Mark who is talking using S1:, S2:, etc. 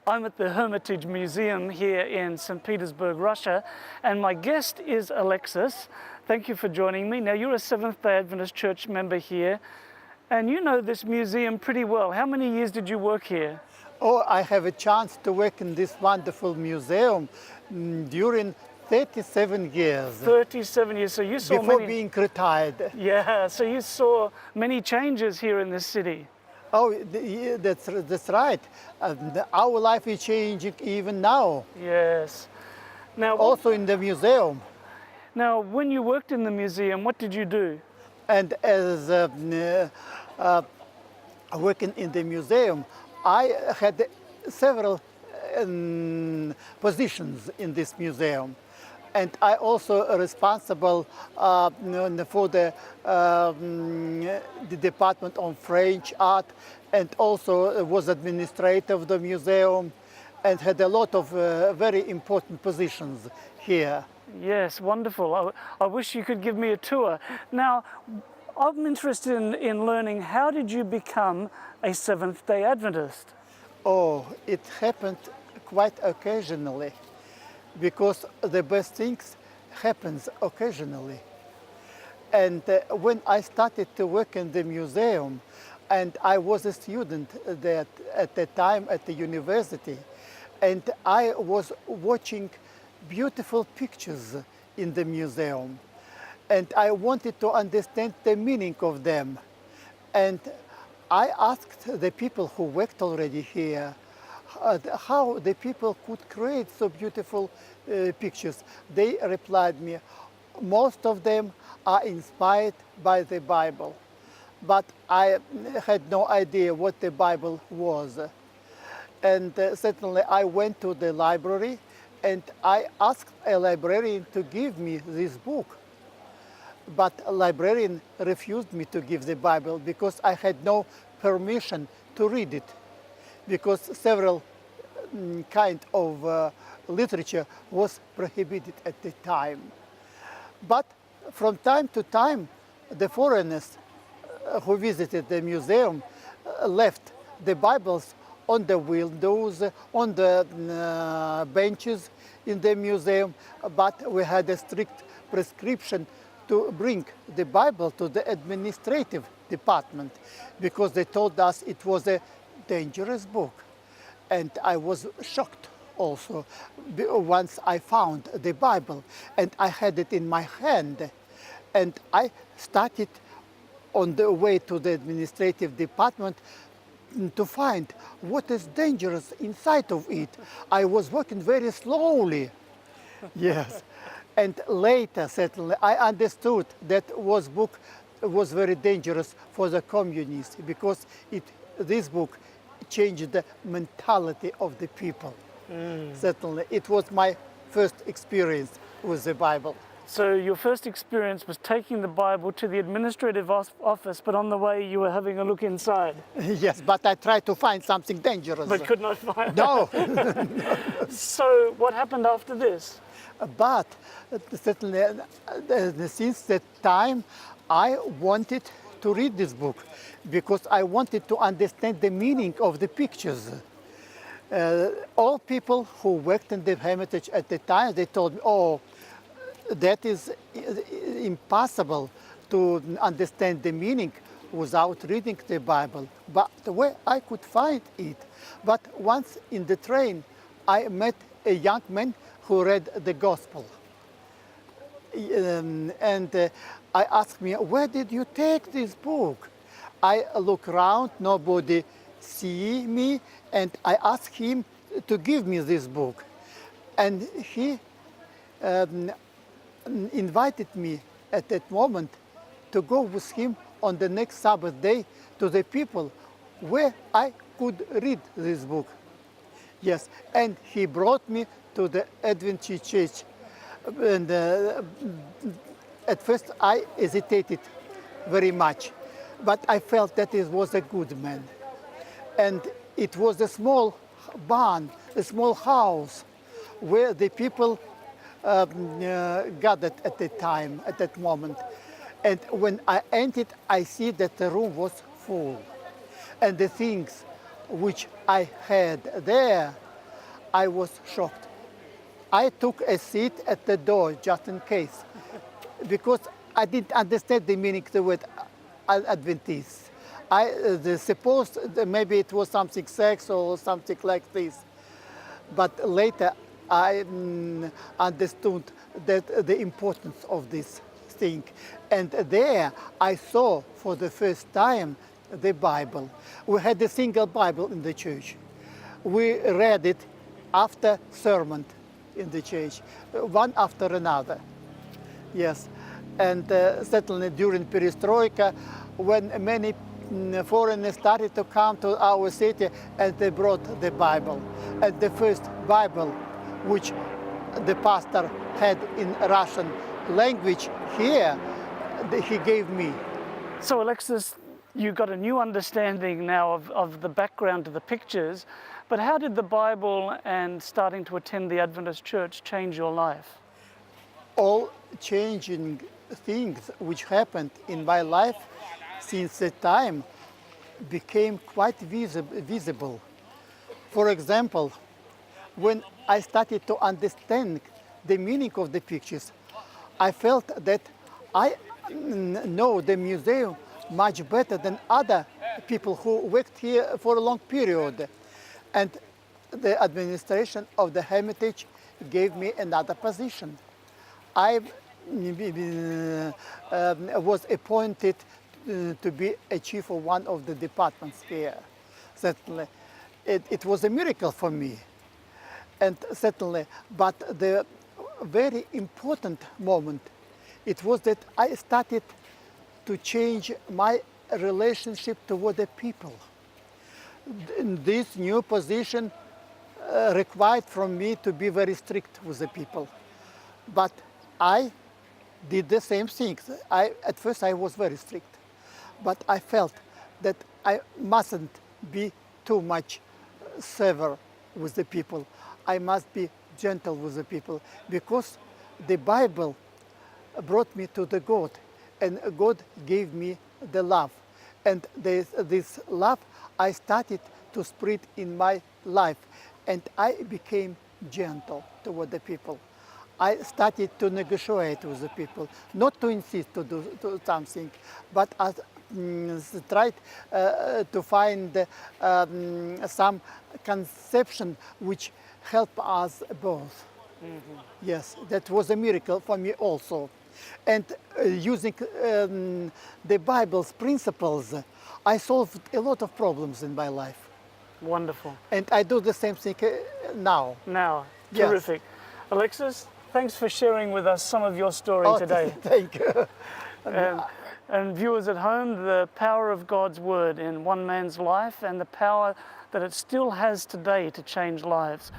S1: I'm at the Hermitage Museum here in St. Petersburg, Russia, and my guest is Alexis. Thank you for joining me. Now, you're a Seventh-day Adventist Church member here, and you know this museum pretty well. How many years did you work here?
S2: Oh, I have a chance to work in this wonderful museum during 37 years.
S1: 37 years, so you saw
S2: before
S1: many...
S2: being retired.
S1: Yeah, so you saw many changes here in this city.
S2: Oh, that's right. Our life is changing even now.
S1: Yes. Now,
S2: Also in the museum.
S1: now, when you worked in the museum, what did you do?
S2: And as working in the museum, I had several positions in this museum. And I also responsible for the department on French art, and also was administrator of the museum, and had a lot of very important positions here.
S1: Yes, wonderful. I wish you could give me a tour. Now, I'm interested in learning, how did you become a Seventh-day Adventist?
S2: Oh, it happened quite occasionally, because the best things happens occasionally. And when I started to work in the museum, and I was a student at the time at the university, and I was watching beautiful pictures in the museum, and I wanted to understand the meaning of them. And I asked the people who worked already here how the people could create so beautiful pictures. They replied me, most of them are inspired by the Bible. But I had no idea what the Bible was. And certainly I went to the library and I asked a librarian to give me this book. But a librarian refused me to give the Bible because I had no permission to read it, because several kind of literature was prohibited at the time. But from time to time, the foreigners who visited the museum left the Bibles on the windows, on the benches in the museum, but we had a strict prescription to bring the Bible to the administrative department, because they told us it was a dangerous book. And I was shocked also once I found the Bible and I had it in my hand, and I started on the way to the administrative department to find what is dangerous inside of it. I was working very slowly. Yes. And later, certainly, I understood that book was very dangerous for the communists, because this book changed the mentality of the people. Certainly, it was my first experience with the Bible.
S1: So your first experience was taking the Bible to the administrative office, but on the way you were having a look inside.
S2: Yes, but I tried to find something dangerous.
S1: But could not find
S2: No.
S1: So what happened after this?
S2: But certainly, since that time, I wanted to read this book, because I wanted to understand the meaning of the pictures. All people who worked in the Hermitage at the time, they told me, oh, that is impossible to understand the meaning without reading the Bible. But where I could find it. But once in the train, I met a young man who read the Gospel. And I asked me, where did you take this book? I look around, nobody see me, and I asked him to give me this book. And he invited me at that moment to go with him on the next Sabbath day to the people where I could read this book. Yes, and he brought me to the Adventist church. And at first I hesitated very much, but I felt that he was a good man. And it was a small barn, a small house, where the people gathered at the time, at that moment. And when I entered, I see that the room was full. And the things which I had there I was shocked. I took a seat at the door just in case, because I didn't understand the meaning of the word Adventist. I supposed that maybe it was something sexual or something like this. But later I understood that the importance of this thing. And there I saw for the first time the Bible. We had a single Bible in the church. We read it after sermon in the church, one after another. Yes, and certainly during Perestroika, when many foreigners started to come to our city, and they brought the Bible. And the first Bible, which the pastor had in Russian language here, he gave me.
S1: So Alexis, you got a new understanding now of the background to the pictures, but how did the Bible and starting to attend the Adventist church change your life?
S2: All changing things which happened in my life since that time became quite visible. For example, when I started to understand the meaning of the pictures, I felt that I know the museum much better than other people who worked here for a long period. And the administration of the Hermitage gave me another position. I was appointed to be a chief of one of the departments here. Certainly, it was a miracle for me. And certainly, but the very important moment, it was that I started to change my relationship toward the people. This new position required from me to be very strict with the people. But I did the same thing. At first I was very strict, but I felt that I mustn't be too much severe with the people. I must be gentle with the people, because the Bible brought me to the God, and God gave me the love. And this love I started to spread in my life, and I became gentle toward the people. I started to negotiate with the people, not to insist to do something, but I tried to find some conception which help us both. Mm-hmm. Yes, that was a miracle for me also. And using the Bible's principles, I solved a lot of problems in my life.
S1: Wonderful.
S2: And I do the same thing now.
S1: Now,
S2: Yes.
S1: terrific. Alexis, thanks for sharing with us some of your story
S2: Oh,
S1: today.
S2: Thank you.
S1: And viewers at home, the power of God's word in one man's life and the power that it still has today to change lives.